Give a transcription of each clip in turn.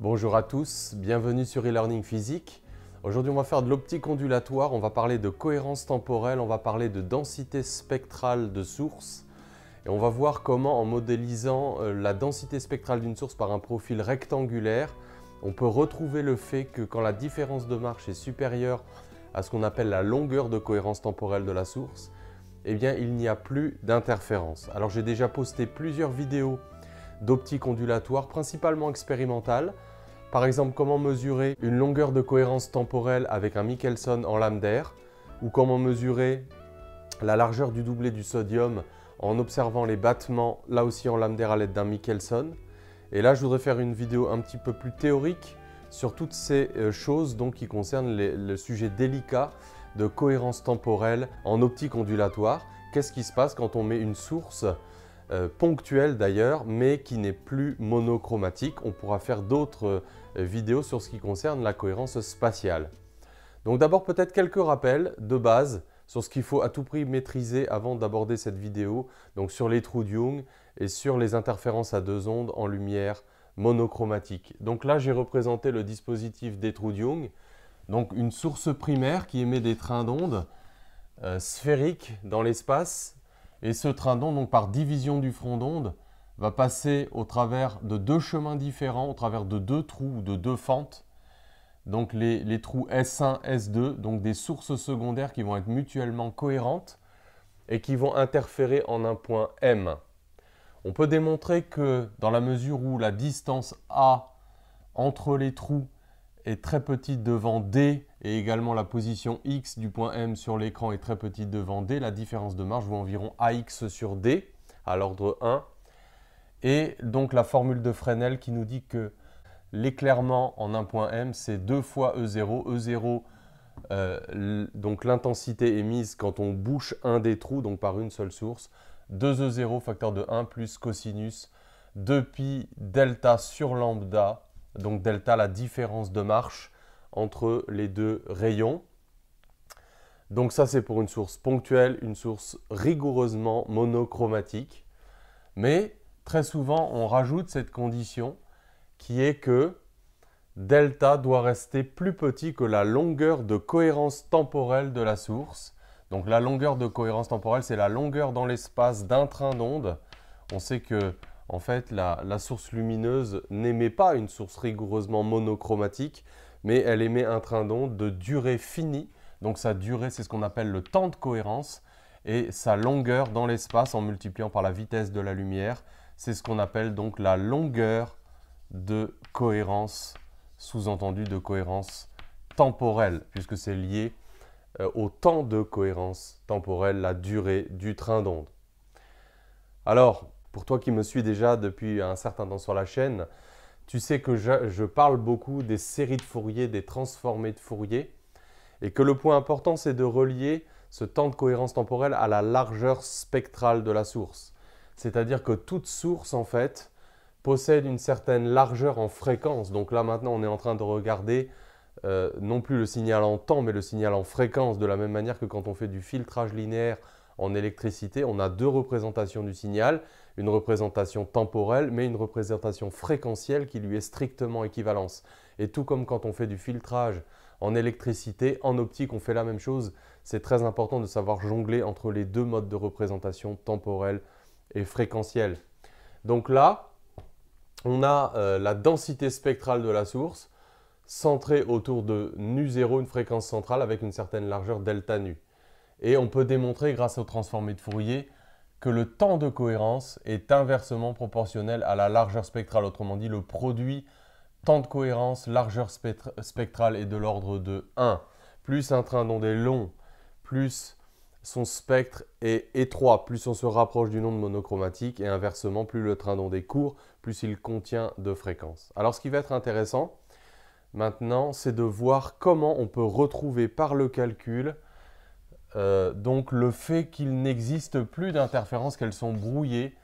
Bonjour à tous, bienvenue sur e-learning physique. Aujourd'hui on va faire de l'optique ondulatoire, on va parler de cohérence temporelle, on va parler de densité spectrale de source et on va voir comment en modélisant la densité spectrale d'une source par un profil rectangulaire, on peut retrouver le fait que quand la différence de marche est supérieure à ce qu'on appelle la longueur de cohérence temporelle de la source, eh bien il n'y a plus d'interférence. Alors j'ai déjà posté plusieurs vidéos d'optique ondulatoire, principalement expérimentales. Par exemple, comment mesurer une longueur de cohérence temporelle avec un Michelson en lame d'air, ou comment mesurer la largeur du doublet du sodium en observant les battements, là aussi en lame d'air à l'aide d'un Michelson. Et là, je voudrais faire une vidéo un petit peu plus théorique sur toutes ces choses donc, qui concernent le sujet délicat de cohérence temporelle en optique ondulatoire. Qu'est-ce qui se passe quand on met une source ponctuelle d'ailleurs, mais qui n'est plus monochromatique? On pourra faire d'autres vidéos sur ce qui concerne la cohérence spatiale. Donc d'abord peut-être quelques rappels de base sur ce qu'il faut à tout prix maîtriser avant d'aborder cette vidéo, donc sur les trous de Young et sur les interférences à deux ondes en lumière monochromatique. Donc là j'ai représenté le dispositif des trous de Young, donc une source primaire qui émet des trains d'ondes sphériques dans l'espace. Et ce train d'onde, donc par division du front d'onde, va passer au travers de deux chemins différents, au travers de deux trous ou de deux fentes. Donc les trous S1, S2, donc des sources secondaires qui vont être mutuellement cohérentes et qui vont interférer en un point M. On peut démontrer que dans la mesure où la distance A entre les trous est très petite devant D et également la position X du point M sur l'écran est très petite devant D, la différence de marge vaut environ AX sur D à l'ordre 1. Et donc la formule de Fresnel qui nous dit que l'éclairement en un point M c'est 2 fois E0. E0, donc l'intensité émise quand on bouche un des trous, donc par une seule source. 2E0 facteur de 1 plus cosinus 2pi delta sur lambda. Donc delta, la différence de marche entre les deux rayons. Donc ça, c'est pour une source ponctuelle, une source rigoureusement monochromatique. Mais très souvent, on rajoute cette condition qui est que delta doit rester plus petit que la longueur de cohérence temporelle de la source. Donc la longueur de cohérence temporelle, c'est la longueur dans l'espace d'un train d'onde. On sait que en fait, la source lumineuse n'émet pas une source rigoureusement monochromatique, mais elle émet un train d'onde de durée finie. Donc sa durée, c'est ce qu'on appelle le temps de cohérence. Et sa longueur dans l'espace, en multipliant par la vitesse de la lumière, c'est ce qu'on appelle donc la longueur de cohérence, sous-entendu de cohérence temporelle, puisque c'est lié au temps de cohérence temporelle, la durée du train d'onde. Alors, pour toi qui me suis déjà depuis un certain temps sur la chaîne, tu sais que je parle beaucoup des séries de Fourier, des transformées de Fourier, et que le point important, c'est de relier ce temps de cohérence temporelle à la largeur spectrale de la source. C'est-à-dire que toute source, en fait, possède une certaine largeur en fréquence. Donc là, maintenant, on est en train de regarder non plus le signal en temps, mais le signal en fréquence, de la même manière que quand on fait du filtrage linéaire en électricité, on a deux représentations du signal, une représentation temporelle, mais une représentation fréquentielle qui lui est strictement équivalente. Et tout comme quand on fait du filtrage en électricité, en optique, on fait la même chose. C'est très important de savoir jongler entre les deux modes de représentation temporelle et fréquentielle. Donc là, on a la densité spectrale de la source centrée autour de nu0, une fréquence centrale avec une certaine largeur delta nu. Et on peut démontrer grâce aux transformées de Fourier que le temps de cohérence est inversement proportionnel à la largeur spectrale. Autrement dit, le produit temps de cohérence, largeur spectrale est de l'ordre de 1. Plus un train d'onde est long, plus son spectre est étroit, plus on se rapproche d'une onde monochromatique, et inversement, plus le train d'onde est court, plus il contient de fréquences. Alors ce qui va être intéressant maintenant, c'est de voir comment on peut retrouver par le calcul donc le fait qu'il n'existe plus d'interférences, qu'elles sont brouillées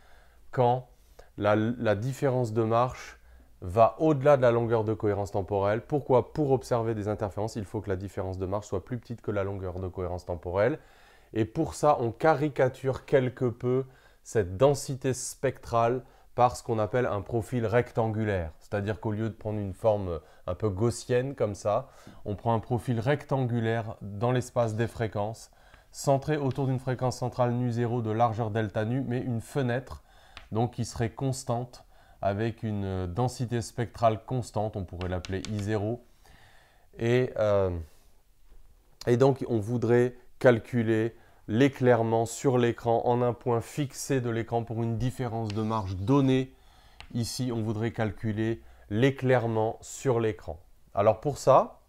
quand la différence de marche va au-delà de la longueur de cohérence temporelle. Pourquoi? Pour observer des interférences, il faut que la différence de marche soit plus petite que la longueur de cohérence temporelle. Et pour ça, on caricature quelque peu cette densité spectrale par ce qu'on appelle un profil rectangulaire. C'est-à-dire qu'au lieu de prendre une forme un peu gaussienne comme ça, on prend un profil rectangulaire dans l'espace des fréquences, centré autour d'une fréquence centrale nu0 de largeur delta nu, mais une fenêtre donc qui serait constante avec une densité spectrale constante, on pourrait l'appeler I0. Et donc on voudrait calculer l'éclairement sur l'écran en un point fixé de l'écran pour une différence de marge donnée. Ici, on voudrait calculer l'éclairement sur l'écran. Alors pour ça,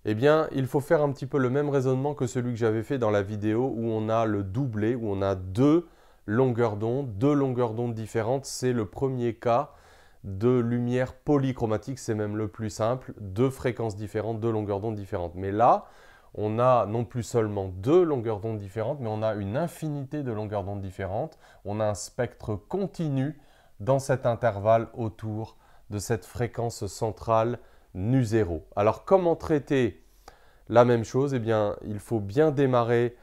eh bien, il faut faire un petit peu le même raisonnement que celui que j'avais fait dans la vidéo où on a le doublé, où on a deux longueurs d'onde différentes. C'est le premier cas de lumière polychromatique, c'est même le plus simple, deux fréquences différentes, deux longueurs d'onde différentes. Mais là, on a non plus seulement deux longueurs d'onde différentes, mais on a une infinité de longueurs d'onde différentes. On a un spectre continu dans cet intervalle autour de cette fréquence centrale nu0. Alors, comment traiter la même chose? Eh bien, il faut bien démarrer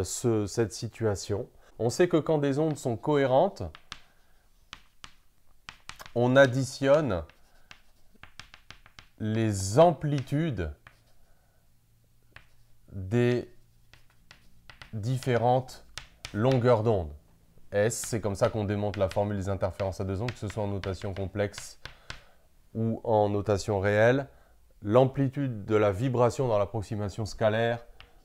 cette situation. On sait que quand des ondes sont cohérentes, on additionne les amplitudes des différentes longueurs d'onde. S, c'est comme ça qu'on démontre la formule des interférences à deux ondes, que ce soit en notation complexe ou en notation réelle. L'amplitude de la vibration dans l'approximation scalaire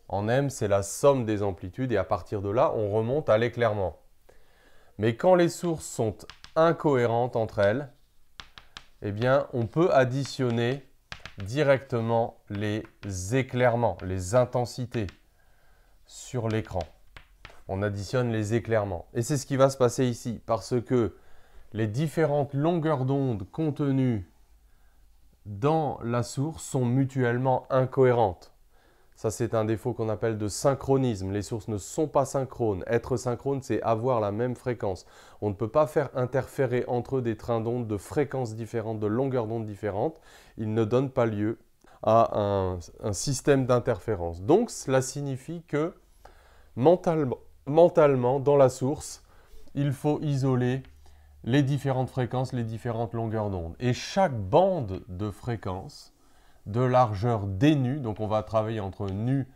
en M, c'est la somme des amplitudes et à partir de là, on remonte à l'éclairement. Mais quand les sources sont incohérentes entre elles, eh bien, on peut additionner directement les éclairements, les intensités sur l'écran. On additionne les éclairements. Et c'est ce qui va se passer ici, parce que les différentes longueurs d'onde contenues dans la source sont mutuellement incohérentes. Ça, c'est un défaut qu'on appelle de synchronisme. Les sources ne sont pas synchrones. Être synchrone, c'est avoir la même fréquence. On ne peut pas faire interférer entre eux des trains d'onde de fréquences différentes, de longueurs d'onde différentes. Ils ne donnent pas lieu à un système d'interférence. Donc, cela signifie que mentalement, dans la source, il faut isoler les différentes fréquences, les différentes longueurs d'onde. Et chaque bande de fréquences de largeur d nu, donc on va travailler entre nu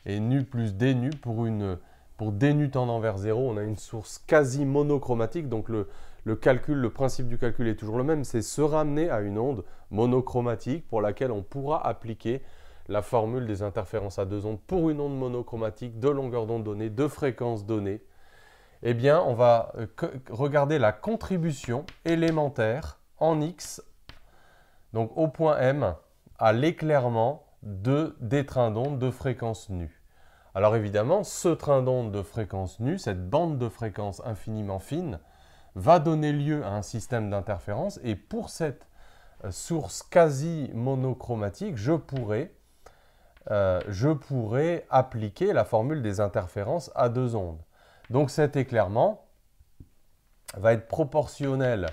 et nu plus d nu. Pour d nu tendant vers 0, on a une source quasi monochromatique, donc le principe du calcul est toujours le même, c'est se ramener à une onde monochromatique pour laquelle on pourra appliquer la formule des interférences à deux ondes pour une onde monochromatique de longueur d'onde donnée, de fréquence donnée. Eh bien, on va regarder la contribution élémentaire en X, donc au point M, à l'éclairement des trains d'onde de fréquence nue. Alors évidemment, ce train d'onde de fréquence nue, cette bande de fréquence infiniment fine, va donner lieu à un système d'interférence et pour cette source quasi monochromatique, je pourrais appliquer la formule des interférences à deux ondes. Donc cet éclairement va être proportionnel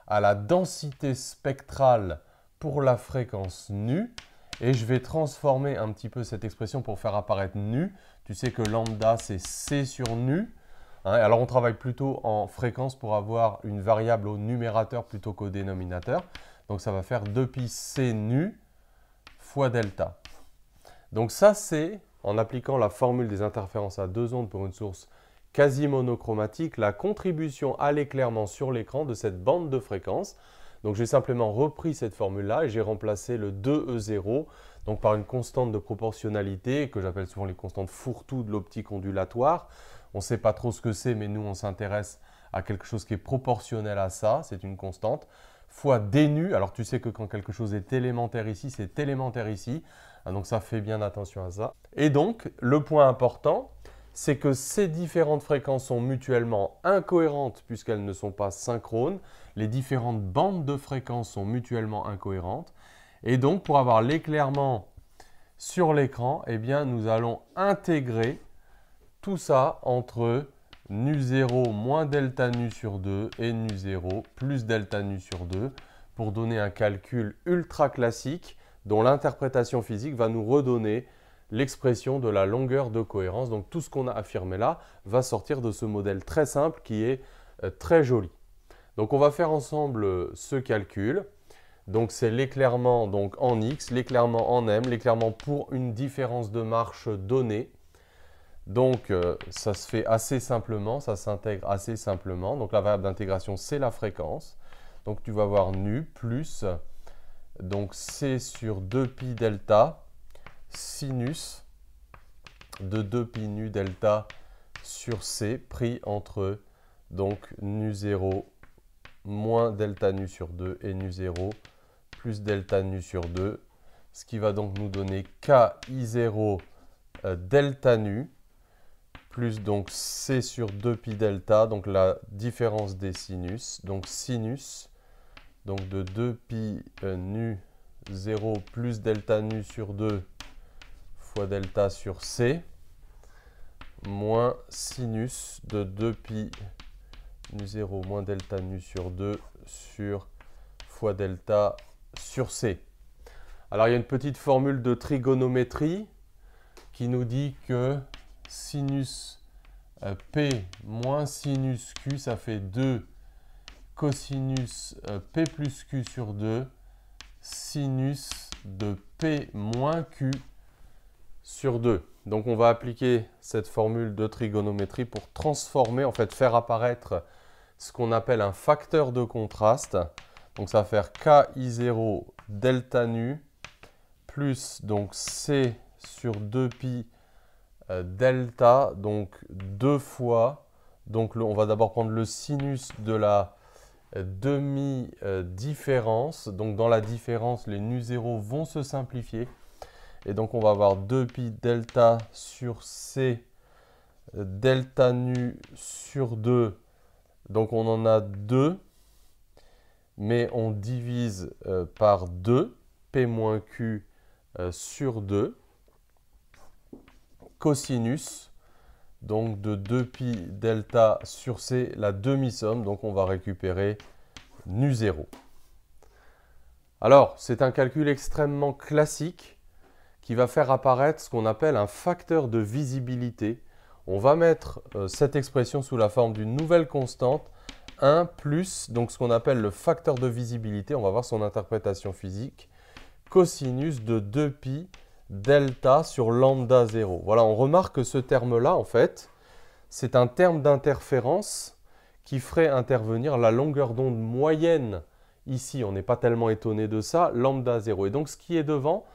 à la densité spectrale pour la fréquence nu et je vais transformer un petit peu cette expression pour faire apparaître nu. Tu sais que lambda c'est C sur nu. Alors on travaille plutôt en fréquence pour avoir une variable au numérateur plutôt qu'au dénominateur. Donc ça va faire 2pi C nu fois delta. Donc ça c'est, en appliquant la formule des interférences à deux ondes pour une source quasi monochromatique, la contribution à l'éclairement sur l'écran de cette bande de fréquences. Donc j'ai simplement repris cette formule-là et j'ai remplacé le 2E0 donc par une constante de proportionnalité que j'appelle souvent les constantes fourre-tout de l'optique ondulatoire. On ne sait pas trop ce que c'est, mais nous on s'intéresse à quelque chose qui est proportionnel à ça, c'est une constante, fois d nu. Alors tu sais que quand quelque chose est élémentaire ici, c'est élémentaire ici. Donc ça fait bien attention à ça. Et donc le point important, c'est que ces différentes fréquences sont mutuellement incohérentes puisqu'elles ne sont pas synchrones. Les différentes bandes de fréquences sont mutuellement incohérentes. Et donc, pour avoir l'éclairement sur l'écran, eh bien, nous allons intégrer tout ça entre nu0 moins delta nu sur 2 et nu0 plus delta nu sur 2 pour donner un calcul ultra classique dont l'interprétation physique va nous redonner l'expression de la longueur de cohérence. Donc tout ce qu'on a affirmé là va sortir de ce modèle très simple qui est très joli. Donc on va faire ensemble ce calcul. Donc c'est l'éclairement en x, l'éclairement en m, l'éclairement pour une différence de marche donnée. Donc ça se fait assez simplement, ça s'intègre assez simplement. Donc la variable d'intégration c'est la fréquence. Donc tu vas avoir nu plus donc c sur 2pi delta sinus de 2pi nu delta sur c pris entre donc nu0 moins delta nu sur 2 et nu0 plus delta nu sur 2, ce qui va donc nous donner ki0 delta nu plus donc c sur 2pi delta, donc la différence des sinus, donc sinus donc de 2pi nu 0 plus delta nu sur 2 fois delta sur c moins sinus de 2pi nu 0 moins delta nu sur 2 sur fois delta sur c. Alors il y a une petite formule de trigonométrie qui nous dit que sinus p moins sinus q, ça fait 2 cosinus p plus q sur 2 sinus de p moins q sur 2. Donc on va appliquer cette formule de trigonométrie pour transformer, en fait faire apparaître ce qu'on appelle un facteur de contraste. Donc ça va faire ki0 delta nu plus donc c sur 2pi delta, donc 2 fois, donc on va d'abord prendre le sinus de la demi-différence. Donc dans la différence, les nu0 vont se simplifier. Et donc on va avoir 2pi delta sur c delta nu sur 2. Donc on en a 2, mais on divise par 2, p moins q sur 2, cosinus, donc de 2pi delta sur c, la demi-somme, donc on va récupérer nu0. Alors, c'est un calcul extrêmement classique qui va faire apparaître ce qu'on appelle un facteur de visibilité. On va mettre cette expression sous la forme d'une nouvelle constante, 1 plus, donc ce qu'on appelle le facteur de visibilité, on va voir son interprétation physique, cosinus de 2pi delta sur lambda 0. Voilà, on remarque que ce terme-là, en fait, c'est un terme d'interférence qui ferait intervenir la longueur d'onde moyenne. Ici, on n'est pas tellement étonné de ça, lambda 0. Et donc, ce qui est devant,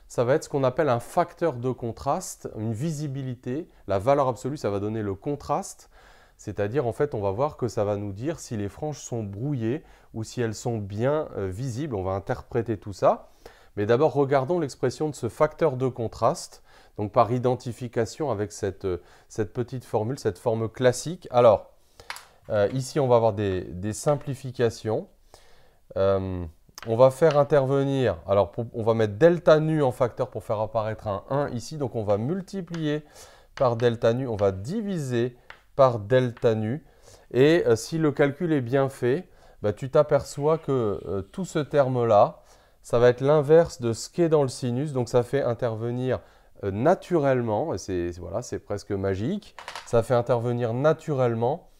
ça va être ce qu'on appelle un facteur de contraste, une visibilité. La valeur absolue, ça va donner le contraste. C'est-à-dire, en fait, on va voir que ça va nous dire si les franges sont brouillées ou si elles sont bien visibles. On va interpréter tout ça. Mais d'abord, regardons l'expression de ce facteur de contraste, donc par identification avec cette petite formule, cette forme classique. Alors, ici, on va avoir des simplifications. On va faire intervenir, alors on va mettre delta nu en facteur pour faire apparaître un 1 ici. Donc, on va multiplier par delta nu, on va diviser par delta nu. Et si le calcul est bien fait, bah, tu t'aperçois que tout ce terme-là, ça va être l'inverse de ce qui est dans le sinus. Donc, ça fait intervenir naturellement, et c'est presque magique, ça fait intervenir naturellement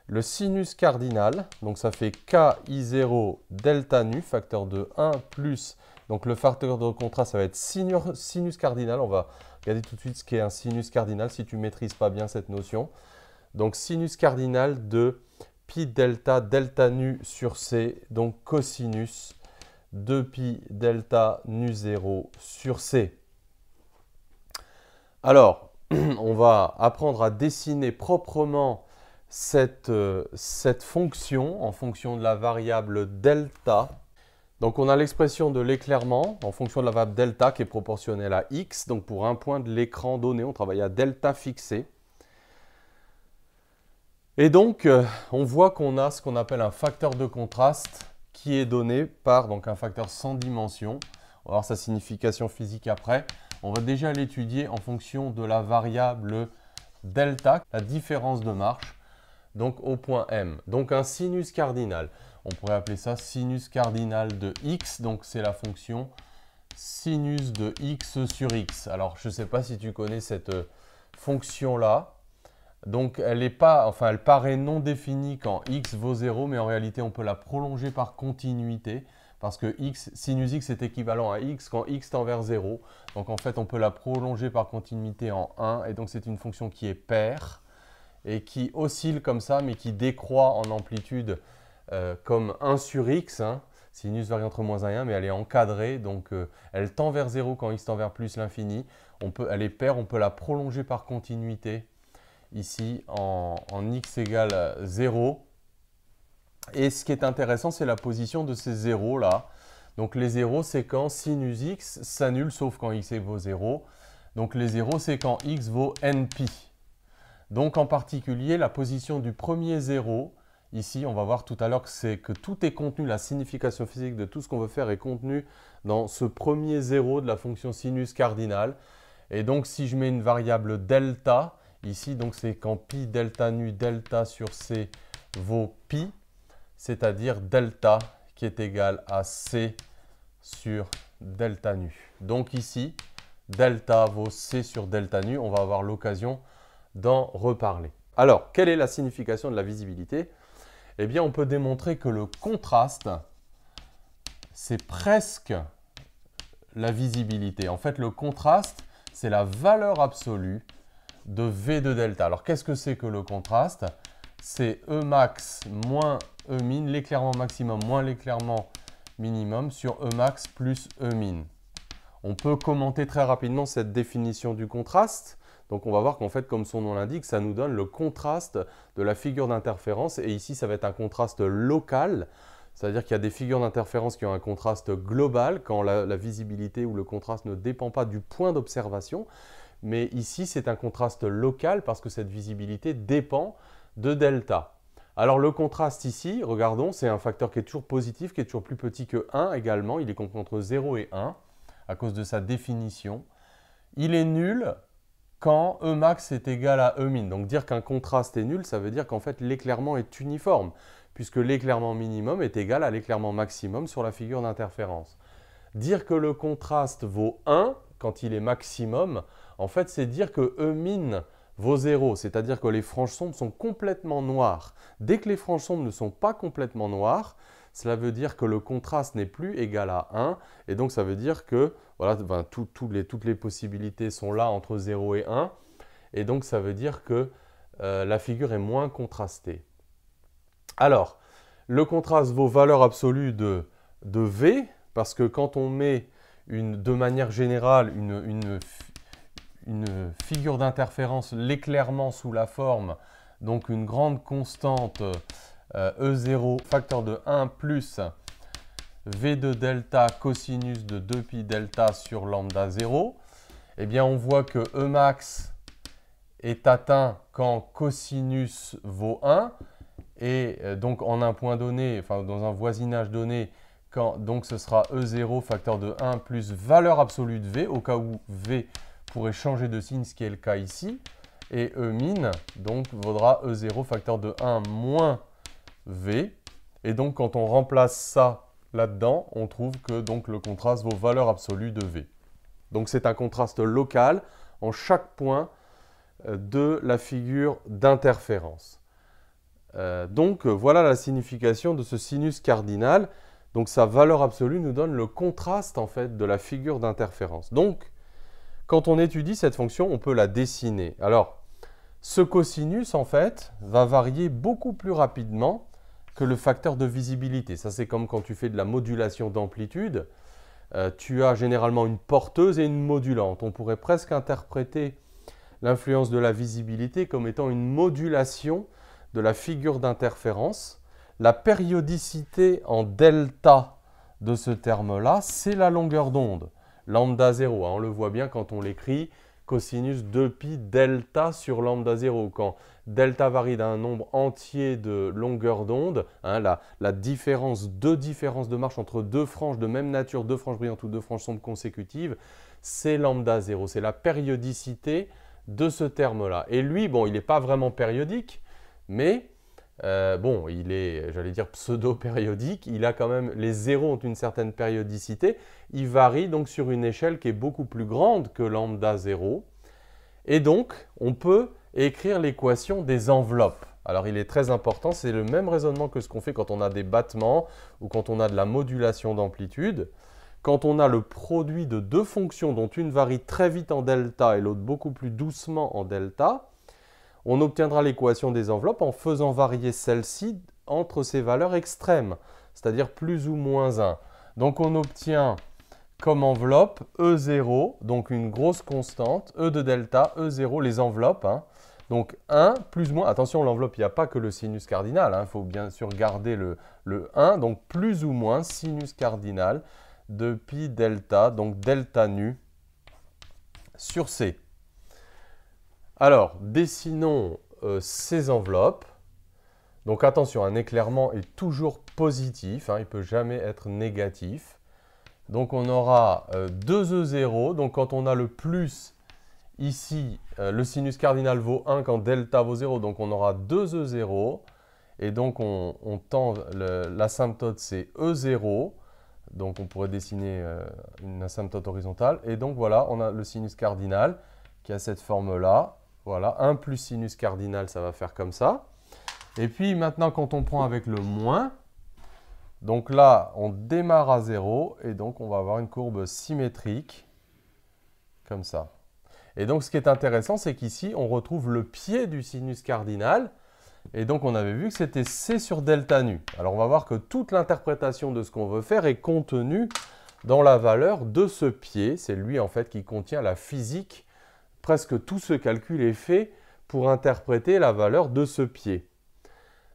le sinus cardinal. Donc, ça fait ki0 delta nu, facteur de 1 plus, donc le facteur de contraste, ça va être sinus cardinal. On va regarder tout de suite ce qu'est un sinus cardinal si tu ne maîtrises pas bien cette notion. Donc, sinus cardinal de pi delta delta nu sur c, donc cosinus 2pi delta nu 0 sur c. Alors, on va apprendre à dessiner proprement cette fonction en fonction de la variable delta. Donc, on a l'expression de l'éclairement en fonction de la variable delta qui est proportionnelle à x. Donc, pour un point de l'écran donné, on travaille à delta fixé. Et donc, on voit qu'on a ce qu'on appelle un facteur de contraste qui est donné par donc, un facteur sans dimension. On va voir sa signification physique après. On va déjà l'étudier en fonction de la variable delta, la différence de marche, donc au point M. Donc un sinus cardinal. On pourrait appeler ça sinus cardinal de x. Donc c'est la fonction sinus de x sur x. Alors je ne sais pas si tu connais cette fonction-là. Donc elle est pas, enfin elle paraît non définie quand x vaut 0, mais en réalité on peut la prolonger par continuité parce que sinus x est équivalent à x quand x tend vers 0. Donc en fait on peut la prolonger par continuité en 1 et donc c'est une fonction qui est paire et qui oscille comme ça mais qui décroît en amplitude comme 1 sur x. Hein. Sinus varie entre moins 1 et 1, mais elle est encadrée, donc elle tend vers 0 quand x tend vers plus l'infini. Elle est paire, on peut la prolonger par continuité ici en x égale 0. Et ce qui est intéressant, c'est la position de ces zéros là. Donc les zéros, c'est quand sinus x s'annule, sauf quand x vaut 0. Donc les zéros, c'est quand x vaut nπ. Donc en particulier, la position du premier zéro, ici, on va voir tout à l'heure que tout est contenu, la signification physique de tout ce qu'on veut faire est contenue dans ce premier zéro de la fonction sinus cardinale. Et donc si je mets une variable delta, ici, donc c'est quand pi delta nu delta sur c vaut pi, c'est-à-dire delta qui est égal à c sur delta nu. Donc ici, delta vaut c sur delta nu. On va avoir l'occasion d'en reparler. Alors, quelle est la signification de la visibilité? Eh bien, on peut démontrer que le contraste, c'est presque la visibilité. En fait, le contraste, c'est la valeur absolue de V de delta. Alors, qu'est-ce que c'est que le contraste? C'est E max moins E min, l'éclairement maximum moins l'éclairement minimum sur E max plus E min. On peut commenter très rapidement cette définition du contraste. Donc on va voir qu'en fait, comme son nom l'indique, ça nous donne le contraste de la figure d'interférence. Et ici, ça va être un contraste local. C'est-à-dire qu'il y a des figures d'interférence qui ont un contraste global quand la visibilité ou le contraste ne dépend pas du point d'observation. Mais ici, c'est un contraste local parce que cette visibilité dépend de delta. Alors le contraste ici, regardons, c'est un facteur qui est toujours positif, qui est toujours plus petit que 1 également. Il est compris entre 0 et 1 à cause de sa définition. Il est nul quand E max est égal à E min. Donc dire qu'un contraste est nul, ça veut dire qu'en fait l'éclairement est uniforme, puisque l'éclairement minimum est égal à l'éclairement maximum sur la figure d'interférence. Dire que le contraste vaut 1 quand il est maximum, en fait c'est dire que E min vaut 0, c'est-à-dire que les franges sombres sont complètement noires. Dès que les franges sombres ne sont pas complètement noires, cela veut dire que le contraste n'est plus égal à 1, et donc ça veut dire que voilà, toutes les possibilités sont là entre 0 et 1, et donc ça veut dire que la figure est moins contrastée. Alors, le contraste vaut valeur absolue de V, parce que quand on met de manière générale une figure d'interférence, l'éclairement sous la forme, donc une grande constante E0 facteur de 1 plus V de delta cosinus de 2pi delta sur lambda 0, eh bien on voit que E max est atteint quand cosinus vaut 1 et donc en un point donné, enfin dans un voisinage donné, donc ce sera E0 facteur de 1 plus valeur absolue de V au cas où V pourrait changer de signe, ce qui est le cas ici, et E min donc vaudra E0 facteur de 1 moins V. Et donc, quand on remplace ça là-dedans, on trouve que donc, le contraste vaut valeur absolue de V. Donc, c'est un contraste local en chaque point de la figure d'interférence. Donc, voilà la signification de ce sinus cardinal. Donc, sa valeur absolue nous donne le contraste en fait de la figure d'interférence. Donc, quand on étudie cette fonction, on peut la dessiner. Alors, ce cosinus, en fait, va varier beaucoup plus rapidement que le facteur de visibilité. Ça, c'est comme quand tu fais de la modulation d'amplitude. Tu as généralement une porteuse et une modulante. On pourrait presque interpréter l'influence de la visibilité comme étant une modulation de la figure d'interférence. La périodicité en delta de ce terme-là, c'est la longueur d'onde. Lambda 0, on le voit bien quand on l'écrit, cosinus 2pi delta sur lambda 0. Quand delta varie d'un nombre entier de longueur d'onde, la différence de marche entre deux franges de même nature, deux franges brillantes ou deux franges sombres consécutives, c'est lambda 0. C'est la périodicité de ce terme-là. Et lui, bon, il n'est pas vraiment périodique, mais bon, il est, j'allais dire, pseudo-périodique. Il a quand même, les zéros ont une certaine périodicité. Il varie donc sur une échelle qui est beaucoup plus grande que lambda 0. Et donc, on peut et écrire l'équation des enveloppes. Alors il est très important, c'est le même raisonnement que ce qu'on fait quand on a des battements ou quand on a de la modulation d'amplitude. Quand on a le produit de deux fonctions dont une varie très vite en delta et l'autre beaucoup plus doucement en delta, on obtiendra l'équation des enveloppes en faisant varier celle-ci entre ses valeurs extrêmes, c'est-à-dire plus ou moins 1. Donc on obtient comme enveloppe E0, donc une grosse constante, E de delta, E0, les enveloppes. Donc 1 plus ou moins, attention l'enveloppe, il n'y a pas que le sinus cardinal, il faut bien sûr garder le 1, donc plus ou moins sinus cardinal de pi delta, donc delta nu sur C. Alors, dessinons ces enveloppes. Donc attention, un éclairement est toujours positif, il ne peut jamais être négatif. Donc on aura 2E0, donc quand on a le plus ici, le sinus cardinal vaut 1 quand delta vaut 0, donc on aura 2E0. Et donc on tend, l'asymptote c'est E0, donc on pourrait dessiner une asymptote horizontale. Et donc voilà, on a le sinus cardinal qui a cette forme-là. Voilà, 1 plus sinus cardinal, ça va faire comme ça. Et puis maintenant, quand on prend avec le moins, donc là, on démarre à 0 et donc on va avoir une courbe symétrique, comme ça. Et donc ce qui est intéressant, c'est qu'ici, on retrouve le pied du sinus cardinal. Et donc on avait vu que c'était C sur delta nu. Alors on va voir que toute l'interprétation de ce qu'on veut faire est contenue dans la valeur de ce pied. C'est lui en fait qui contient la physique. Presque tout ce calcul est fait pour interpréter la valeur de ce pied.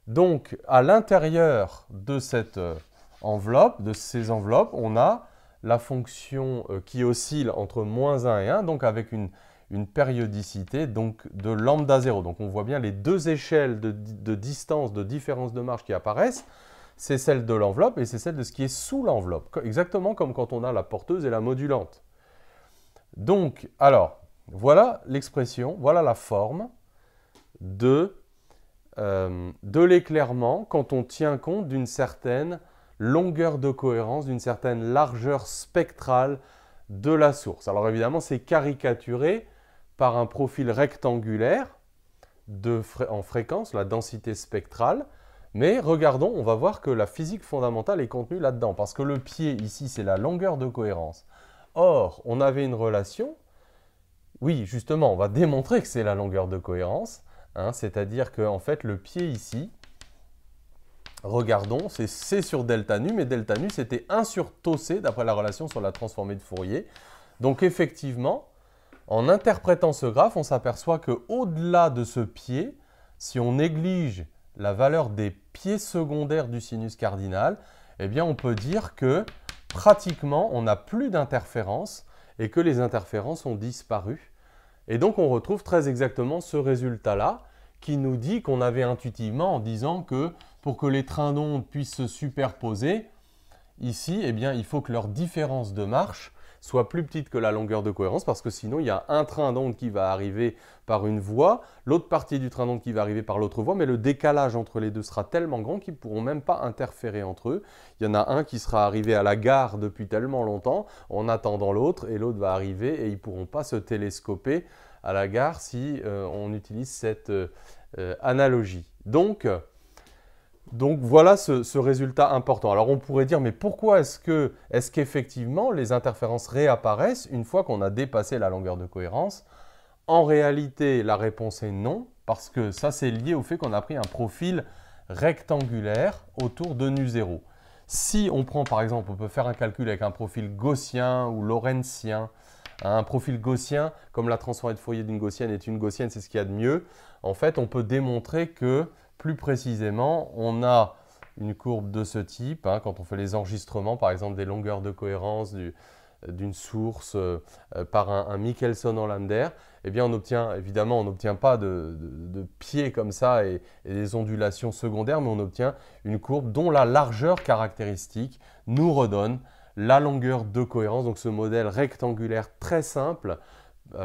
Donc, à l'intérieur de cette enveloppe, de ces enveloppes, on a la fonction qui oscille entre moins 1 et 1, donc avec une périodicité donc de lambda 0. Donc, on voit bien les deux échelles de distance, de différence de marge qui apparaissent. C'est celle de l'enveloppe et c'est celle de ce qui est sous l'enveloppe. Exactement comme quand on a la porteuse et la modulante. Donc, alors, voilà l'expression, voilà la forme de l'éclairement quand on tient compte d'une certaine longueur de cohérence, d'une certaine largeur spectrale de la source. Alors évidemment, c'est caricaturé par un profil rectangulaire en fréquence, la densité spectrale. Mais regardons, on va voir que la physique fondamentale est contenue là-dedans, parce que le pied ici, c'est la longueur de cohérence. Or, on avait une relation. Oui, justement, on va démontrer que c'est la longueur de cohérence, c'est-à-dire que en fait, le pied ici, regardons, c'est C sur delta nu, mais delta nu, c'était 1 sur tau C, d'après la relation sur la transformée de Fourier. Donc effectivement, en interprétant ce graphe, on s'aperçoit qu'au-delà de ce pied, si on néglige la valeur des pieds secondaires du sinus cardinal, eh bien on peut dire que pratiquement, on n'a plus d'interférences et que les interférences ont disparu. Et donc, on retrouve très exactement ce résultat-là qui nous dit qu'on avait intuitivement en disant que pour que les trains d'onde puissent se superposer, ici, eh bien, il faut que leur différence de marche soit plus petite que la longueur de cohérence parce que sinon, il y a un train d'onde qui va arriver par une voie, l'autre partie du train d'onde qui va arriver par l'autre voie, mais le décalage entre les deux sera tellement grand qu'ils ne pourront même pas interférer entre eux. Il y en a un qui sera arrivé à la gare depuis tellement longtemps en attendant l'autre et l'autre va arriver et ils ne pourront pas se télescoper à la gare si on utilise cette analogie. Donc voilà ce résultat important. Alors on pourrait dire, mais pourquoi est-ce qu'effectivement les interférences réapparaissent une fois qu'on a dépassé la longueur de cohérence? En réalité, la réponse est non, parce que ça c'est lié au fait qu'on a pris un profil rectangulaire autour de nu0. Si on prend par exemple, on peut faire un calcul avec un profil gaussien ou lorenzien. Un profil gaussien, comme la transformée de Fourier d'une gaussienne est une gaussienne, c'est ce qu'il y a de mieux. En fait, on peut démontrer que plus précisément, on a une courbe de ce type, quand on fait les enregistrements, par exemple des longueurs de cohérence d'une source par un Michelson en lambda, eh bien on obtient, évidemment, on n'obtient pas de pieds comme ça et des ondulations secondaires, mais on obtient une courbe dont la largeur caractéristique nous redonne la longueur de cohérence. Donc ce modèle rectangulaire très simple,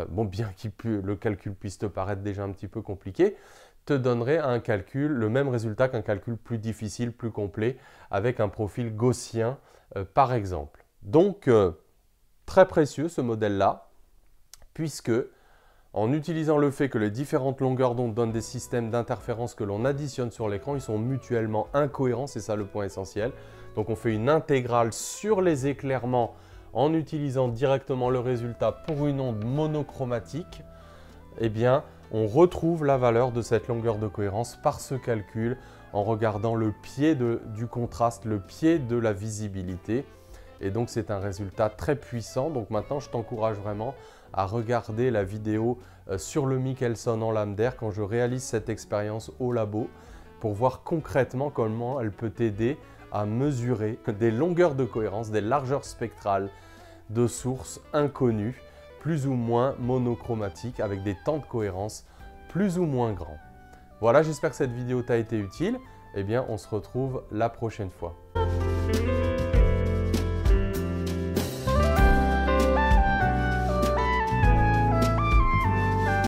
bien que le calcul puisse te paraître déjà un petit peu compliqué, te donnerait un calcul, le même résultat qu'un calcul plus difficile, plus complet, avec un profil gaussien par exemple. Donc très précieux ce modèle-là, puisque En utilisant le fait que les différentes longueurs d'onde donnent des systèmes d'interférence que l'on additionne sur l'écran, ils sont mutuellement incohérents, c'est ça le point essentiel. Donc on fait une intégrale sur les éclairements en utilisant directement le résultat pour une onde monochromatique. Eh bien, on retrouve la valeur de cette longueur de cohérence par ce calcul en regardant le pied du contraste, le pied de la visibilité. Et donc c'est un résultat très puissant. Donc maintenant, je t'encourage vraiment à regarder la vidéo sur le Michelson en lame d'air quand je réalise cette expérience au labo pour voir concrètement comment elle peut t'aider à mesurer des longueurs de cohérence, des largeurs spectrales de sources inconnues, plus ou moins monochromatiques, avec des temps de cohérence plus ou moins grands. Voilà, j'espère que cette vidéo t'a été utile. Eh bien, on se retrouve la prochaine fois.